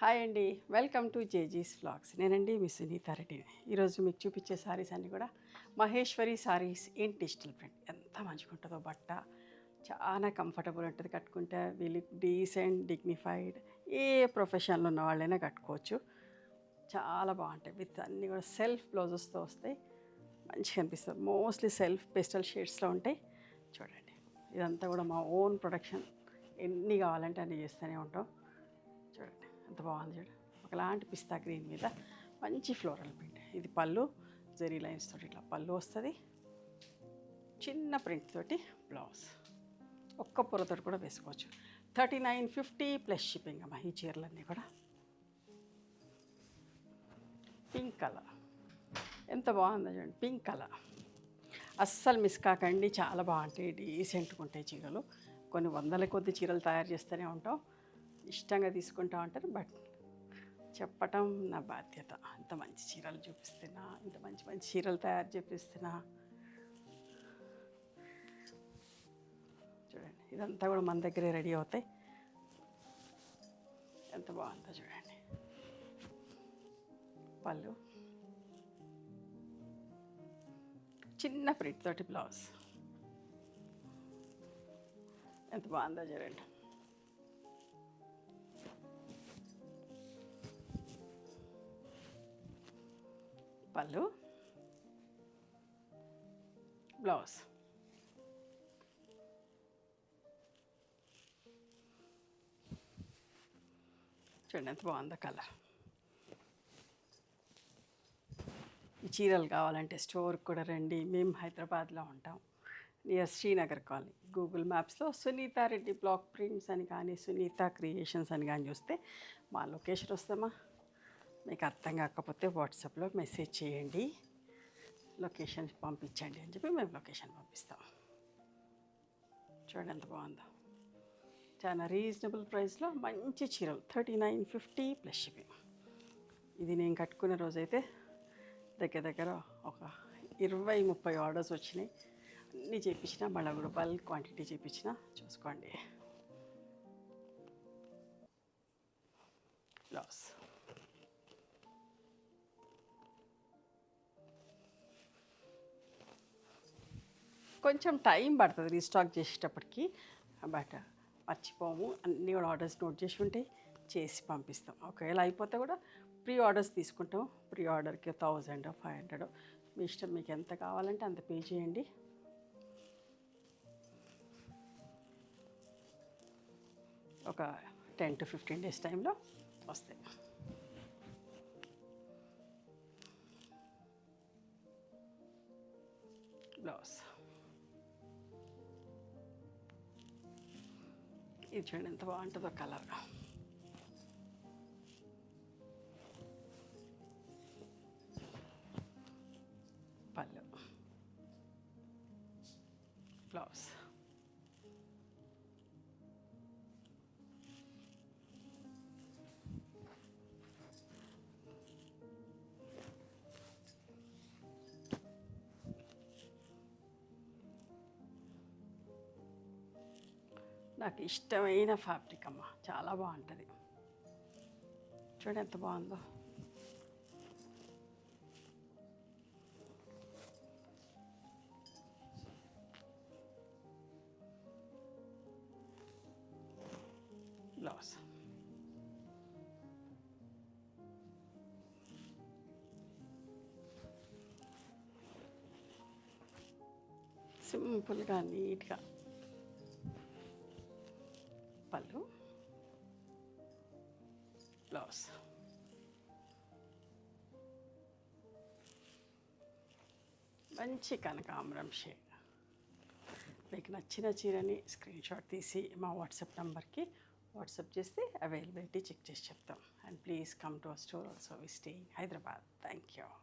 Hi అండి, welcome to జేజీస్ vlogs. నేనండి మీ సునీతా రెడ్డిని. ఈరోజు మీకు చూపించే సారీస్ అన్నీ కూడా Maheshwari saris in digital print. ఎంత మంచిగా ఉంటుందో బట్ట, చాలా కంఫర్టబుల్ ఉంటుంది. కట్టుకుంటే వీళ్ళు డీసెంట్, డిగ్నిఫైడ్, ఏ ప్రొఫెషన్లో ఉన్న వాళ్ళైనా కట్టుకోవచ్చు. చాలా బాగుంటాయి. విత్ అన్నీ కూడా సెల్ఫ్ బ్లౌజెస్తో వస్తాయి. మంచిగా అనిపిస్తుంది. మోస్ట్లీ సెల్ఫ్ పెస్టల్ షేడ్స్లో ఉంటాయి. చూడండి, ఇదంతా కూడా మా ఓన్ ప్రొడక్షన్. ఎన్ని కావాలంటే అన్ని చేస్తూనే ఉంటాం. చూడండి ఎంత బాగుంది. చూడండి, ఒకలాంటి పిస్తా గ్రీన్ మీద మంచి ఫ్లోరల్ ప్రింట్. ఇది పళ్ళు, జెరీ లైన్స్ తోటి ఇట్లా పళ్ళు వస్తుంది. చిన్న ప్రింట్ తోటి బ్లౌజ్. ఒక్క పొరతో కూడా వేసుకోవచ్చు. 3950 ప్లస్ షిప్పింగ్ అమ్మా ఈ చీరలన్నీ కూడా. పింక్ కలర్ ఎంత బాగుందో చూడండి. పింక్ కలర్ అస్సలు మిస్ కాకండి. చాలా బాగుంటాయి, డీసెంట్గా ఉంటాయి చీరలు. కొన్ని వందల కొద్ది చీరలు తయారు చేస్తూనే ఉంటాం. ఇష్టంగా తీసుకుంటూ ఉంటారు. బట్ చెప్పటం నా బాధ్యత. ఇంత మంచి చీరలు చూపిస్తున్నా, ఇంత మంచి మంచి చీరలు తయారు చేపిస్తున్నా. చూడండి, ఇదంతా కూడా మన దగ్గరే రెడీ అవుతాయి. ఎంత బాగుందో చూడండి. పళ్ళు చిన్న ప్రింట్ తోటి బ్లౌజ్. ఎంత బాగుందో చూడండి. పళ్ళు, బ్లౌజ్. చూడండి ఎంత బాగుందో కలర్. ఈ చీరలు కావాలంటే స్టోర్కి కూడా రండి. మేము హైదరాబాద్లో ఉంటాం, నియర్ శ్రీనగర్ కాలనీ. గూగుల్ మ్యాప్స్లో సునీతా రెడ్డి బ్లాక్ ప్రింట్స్ అని కానీ, సునీత క్రియేషన్స్ అని కానీ చూస్తే మా లొకేషన్ వస్తామా. మీకు అర్థం కాకపోతే వాట్సాప్లో మెసేజ్ చేయండి, లొకేషన్ పంపించండి అని చెప్పి మేము లొకేషన్ పంపిస్తాం. చూడండి ఎంత బాగుందో. చాలా రీజనబుల్ ప్రైస్లో మంచి చీరలు. 3950 ప్లస్ షిప్పింగ్. ఇది నేను కట్టుకున్న రోజైతే దగ్గర దగ్గర ఒక 20-30 ఆర్డర్స్ వచ్చినాయి. అన్నీ చేయించిన, మళ్ళీ కూడా బల్క్ క్వాంటిటీ చేయించిన. చూసుకోండి. బ్లౌజ్ కొంచెం టైం పడుతుంది రీస్టాక్ చేసేటప్పటికి. బట్ మర్చిపోము. అన్నీ కూడా ఆర్డర్స్ నోట్ చేసి ఉంటే చేసి పంపిస్తాం. ఒకవేళ అయిపోతే కూడా ప్రీ ఆర్డర్స్ తీసుకుంటాం. ప్రీ ఆర్డర్కి 1000, 500 మీ ఇష్టం. మీకు ఎంత కావాలంటే అంత పే చేయండి. ఒక 10 to 15 డేస్ టైంలో వస్తాయి. బ్లౌజ్ ఇది చూడండి ఎంత బాగుంటుందో కలర్. పళ్ళు, బ్లౌజ్. నాకు ఇష్టమైన ఫ్యాబ్రిక్ అమ్మ, చాలా బాగుంటుంది. చూడండి ఎంత బాగుందో. బ్లౌజ్ సింపుల్గా, నీట్గా. పళ్ళు, బ్లౌజ్. మంచి కనకాంబరం షేడ్. మీకు నచ్చిన చీరని స్క్రీన్ షాట్ తీసి మా వాట్సాప్ నెంబర్కి వాట్సాప్ చేస్తే అవైలబిలిటీ చెక్ చేసి చెప్తాం. And please come to our store also. We stay in Hyderabad. Thank you.